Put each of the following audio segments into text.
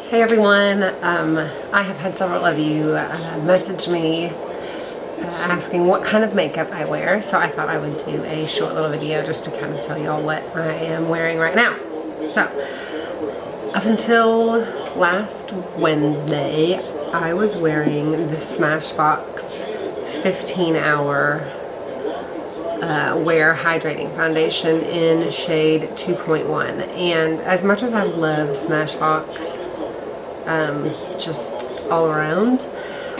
Hey everyone, I have had several of you message me asking what kind of makeup I wear, so I thought I would do a short little video just to kind of tell y'all what I am wearing right now. So, up until last Wednesday, I was wearing the Smashbox 15-hour Wear Hydrating Foundation in shade 2.1, and as much as I love Smashbox, just all around,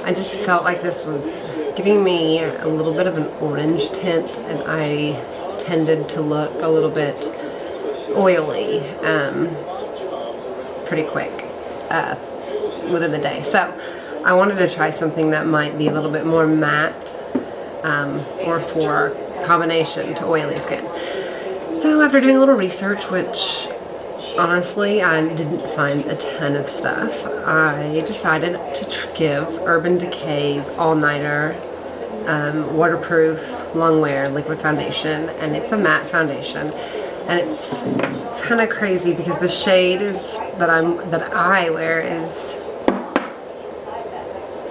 I just felt like this was giving me a little bit of an orange tint, and I tended to look a little bit oily pretty quick within the day. So I wanted to try something that might be a little bit more matte or for combination to oily skin. So after doing a little research, which honestly, I didn't find a ton of stuff, I decided to give Urban Decay's All Nighter waterproof long wear liquid foundation, and it's a matte foundation, and it's kind of crazy because the shade that I wear is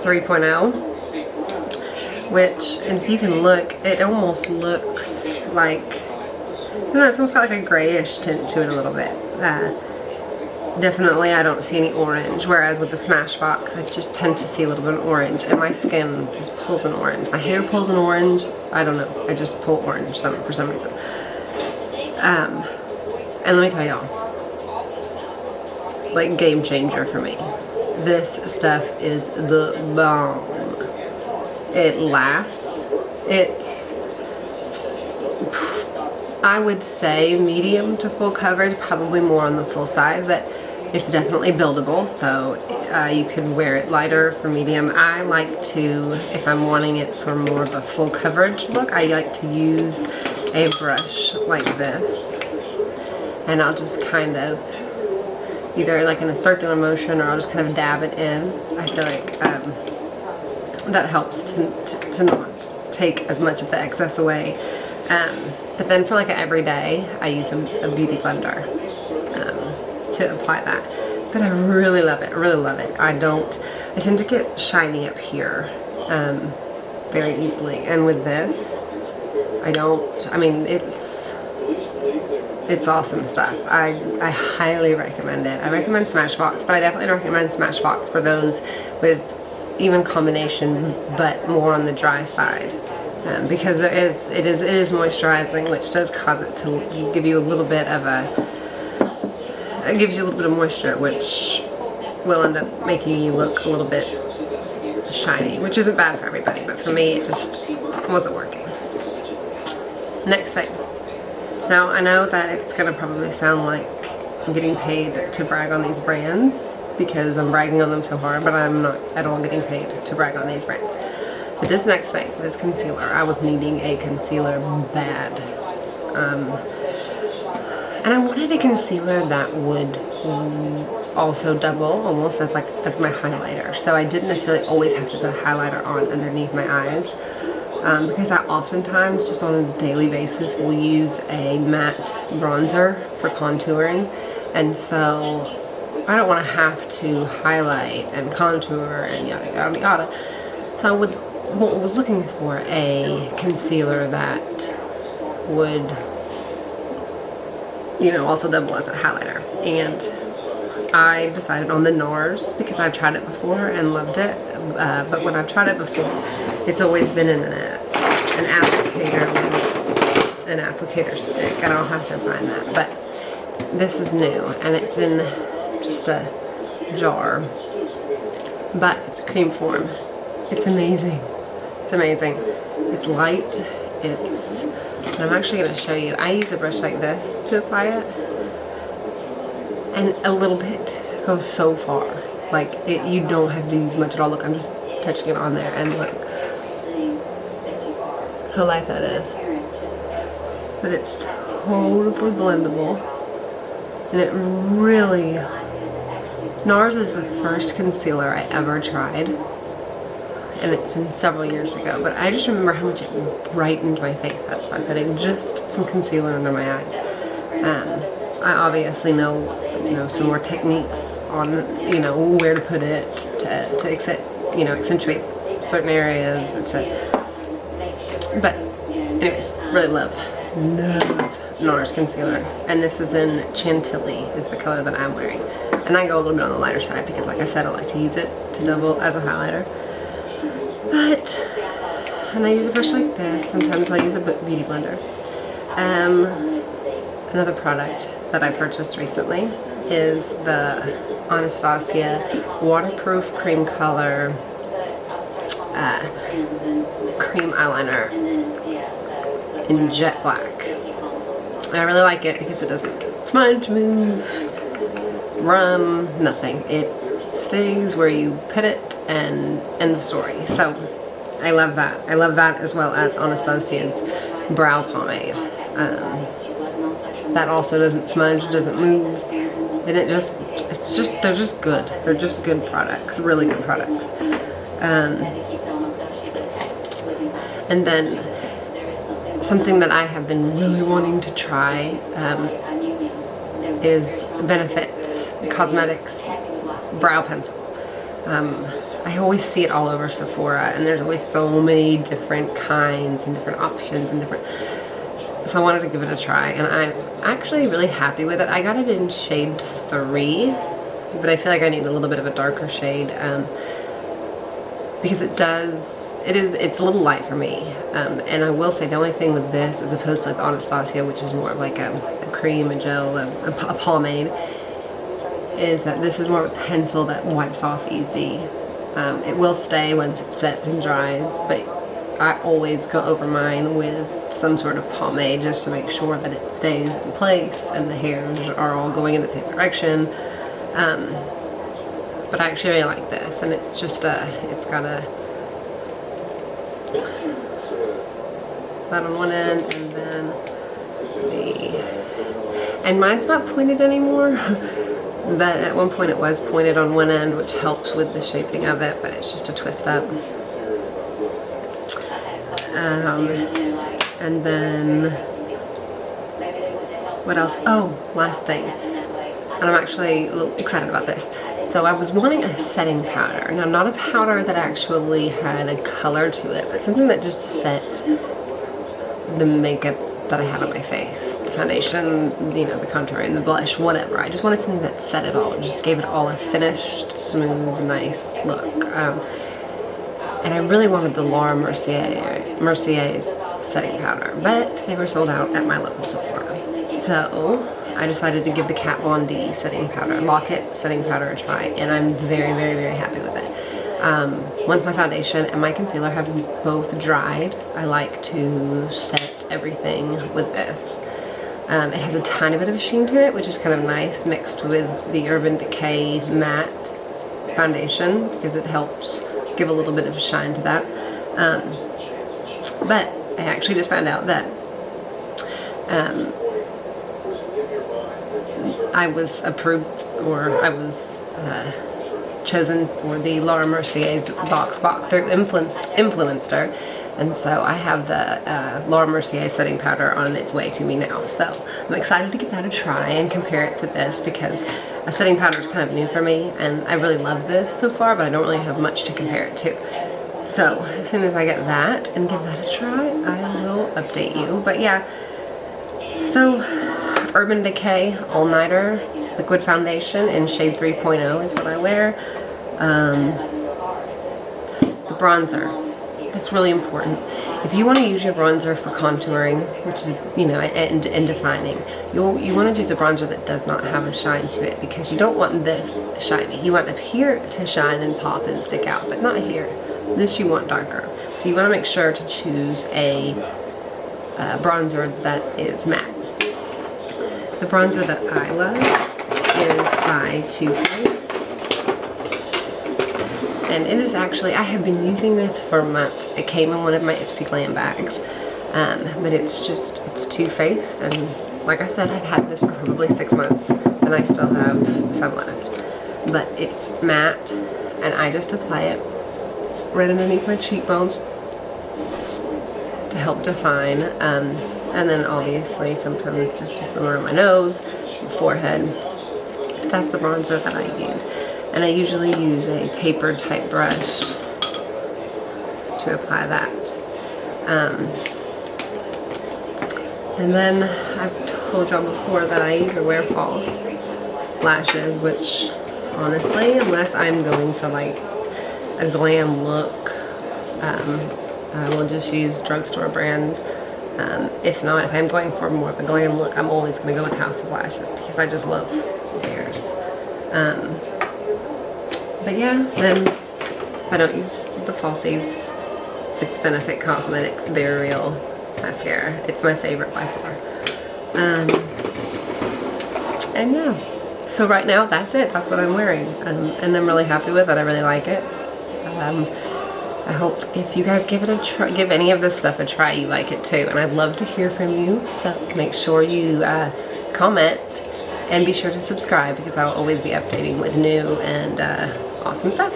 3.0, which, and if you can look, it almost looks like, I don't know, it's almost got like a grayish tint to it a little bit. Definitely I don't see any orange, whereas with the Smashbox I just tend to see a little bit of orange, and my skin just pulls an orange. My hair pulls an orange. I don't know, I just pull orange for some reason. And let me tell y'all, like, game changer for me. This stuff is the bomb. It lasts. It's, I would say medium to full coverage, probably more on the full side, but it's definitely buildable, so you could wear it lighter for medium. I like to, if I'm wanting it for more of a full coverage look, I like to use a brush like this, and I'll just kind of, either like in a circular motion, or I'll just kind of dab it in. I feel like that helps to not take as much of the excess away. But then for like an everyday, I use a beauty blender to apply that. But I really love it, really love it. I tend to get shiny up here very easily. And with this, it's awesome stuff. I highly recommend it. I recommend Smashbox, but I definitely recommend Smashbox for those with even combination, but more on the dry side. Because it is moisturizing, which does cause it to give you a little bit of moisture, which will end up making you look a little bit shiny, which isn't bad for everybody, but for me it just wasn't working. Next thing. Now I know that it's gonna probably sound like I'm getting paid to brag on these brands because I'm bragging on them so hard, but I'm not at all getting paid to brag on these brands. But this next thing, this concealer, I was needing a concealer bad. And I wanted a concealer that would also double almost as my highlighter. So I didn't necessarily always have to put a highlighter on underneath my eyes. Because I oftentimes, just on a daily basis, will use a matte bronzer for contouring. And so I don't want to have to highlight and contour and yada yada yada. So I was looking for a concealer that would, also double as a highlighter. And I decided on the NARS because I've tried it before and loved it. But when I've tried it before, it's always been in an applicator stick, and I'll have to find that. But this is new, and it's in just a jar, but it's cream form. It's amazing. It's amazing. It's light. And I'm actually going to show you. I use a brush like this to apply it, and a little bit goes so far. Like, you don't have to use much at all. Look, I'm just touching it on there, and look how light that is. But it's totally blendable, and it really, NARS is the first concealer I ever tried, and it's been several years ago, but I just remember how much it brightened my face up by putting just some concealer under my eyes. I obviously know you know, some more techniques on, you know, where to put it to accentuate certain areas or to, but anyways, really love NARS concealer, and this is in Chantilly is the color that I'm wearing, and I go a little bit on the lighter side because, like I said, I like to use it to double as a highlighter. And I use a brush like this. Sometimes I'll use a beauty blender. Another product that I purchased recently is the Anastasia Waterproof Cream Color Cream Eyeliner in Jet Black. And I really like it because it doesn't smudge, move, run, nothing. It stays where you put it, and end of story. So I love that. I love that, as well as Anastasia's brow pomade. That also doesn't smudge, doesn't move, and they're just good. They're just good products, really good products. And then something that I have been really wanting to try is Benefit's Cosmetics brow pencil. I always see it all over Sephora, and there's always so many different kinds and different options and different. So I wanted to give it a try, and I'm actually really happy with it. I got it in shade 3, but I feel like I need a little bit of a darker shade because it's a little light for me. And I will say the only thing with this, as opposed to like Anastasia, which is more of like a cream, a gel, a pomade, is that this is more of a pencil that wipes off easy. It will stay once it sets and dries, but I always go over mine with some sort of pomade just to make sure that it stays in place and the hairs are all going in the same direction. But I actually really like this, and it's just it's got that on one end, and then and mine's not pointed anymore. But at one point it was pointed on one end, which helps with the shaping of it, but it's just a twist up. And then, what else? Oh, last thing. And I'm actually a little excited about this. So I was wanting a setting powder. Now, not a powder that actually had a color to it, but something that just set the makeup that I had on my face. The foundation, you know, the contouring, the blush, whatever. I just wanted something that set it all. It just gave it all a finished, smooth, nice look. And I really wanted the Laura Mercier's setting powder, but they were sold out at my local Sephora. So I decided to give the Kat Von D setting powder, Lock-It setting powder a try, and I'm very, very, very happy with it. Once my foundation and my concealer have both dried, I like to set everything with this. It has a tiny bit of a sheen to it, which is kind of nice, mixed with the Urban Decay matte foundation, because it helps give a little bit of a shine to that. But I actually just found out that I was approved, or I was chosen for the Laura Mercier's Box through Influencer, and so I have the Laura Mercier setting powder on its way to me now. So I'm excited to give that a try and compare it to this, because a setting powder is kind of new for me, and I really love this so far, but I don't really have much to compare it to. So as soon as I get that and give that a try, I will update you. But yeah, so Urban Decay All Nighter Liquid Foundation in shade 3.0 is what I wear. The bronzer, that's really important. If you want to use your bronzer for contouring, which is, you know, and defining, you want to use a bronzer that does not have a shine to it, because you don't want this shiny. You want up here to shine and pop and stick out, but not here. This you want darker. So you want to make sure to choose a bronzer that is matte. The bronzer that I love is by Too Faced. And it is actually, I have been using this for months. It came in one of my Ipsy Glam bags. But it's Too Faced. And like I said, I've had this for probably 6 months. And I still have some left. But it's matte. And I just apply it right underneath my cheekbones to help define. And then obviously sometimes just somewhere on my nose, forehead. that's the bronzer that I use. And I usually use a tapered type brush to apply that. And then I've told y'all before that I either wear false lashes, which honestly, unless I'm going for like a glam look, I will just use drugstore brand. If not, if I'm going for more of a glam look, I'm always going to go with House of Lashes because I just love theirs. But yeah, then if I don't use the falsies, it's Benefit Cosmetics Bare Real mascara. It's my favorite by far. And yeah, so right now that's it. That's what I'm wearing, and I'm really happy with it. I really like it. I hope if you guys give it a try, give any of this stuff a try, you like it too. And I'd love to hear from you. So make sure you comment and be sure to subscribe because I'll always be updating with new and awesome stuff.